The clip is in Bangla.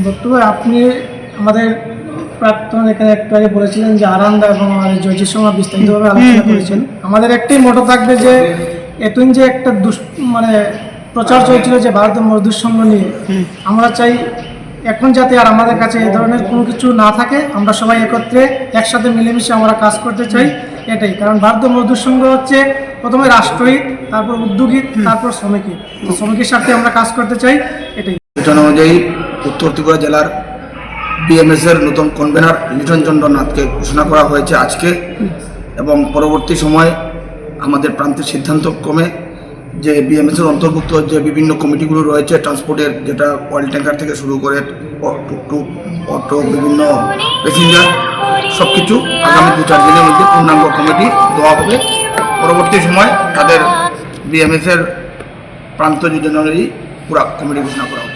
বক্তব্য আপনি আমাদের প্রাক্তন এখানে একটু আগে বলেছিলেন যে আরান্দা এবং আমাদের জয়জির সময় বিস্তারিতভাবে আলোচনা করেছেন। আমাদের একটি মোটো থাকবে যে এতদিন যে একটা মানে প্রচার চলছিল যে ভারতীয় মজদুর সংঘ নিয়ে, আমরা চাই এখন যাতে আর আমাদের কাছে এই ধরনের কোনো কিছু না থাকে, আমরা সবাই একত্রে একসাথে মিলেমিশে আমরা কাজ করতে চাই। এটাই কারণ ভারতীয় মজদুর সংঘ হচ্ছে প্রথমে রাষ্ট্রহিত, তারপর উদ্যোগিক, তারপর শ্রমিকহিত। শ্রমিকের সাথে আমরা কাজ করতে চাই, এটাই। ঘটনা অনুযায়ী উত্তর ত্রিপুরা জেলার বিএমএসের নতুন কনভেনার লিটন চন্দ্র নাথকে ঘোষণা করা হয়েছে আজকে, এবং পরবর্তী সময় আমাদের প্রান্তের সিদ্ধান্ত ক্রমে যে বিএমএসের অন্তর্ভুক্ত যে বিভিন্ন কমিটিগুলো রয়েছে ট্রান্সপোর্টের, যেটা অয়েল ট্যাঙ্কার থেকে শুরু করে টুকটুক, অটো, বিভিন্ন প্যাসেঞ্জার, সব কিছু আগামী 2-4 দিনের মধ্যে পূর্ণাঙ্গ কমিটি দেওয়া হবে। পরবর্তী সময় তাদের বিএমএসের প্রান্ত যোজনা অনুযায়ী পুরা কমিটি ঘোষণা করা হবে।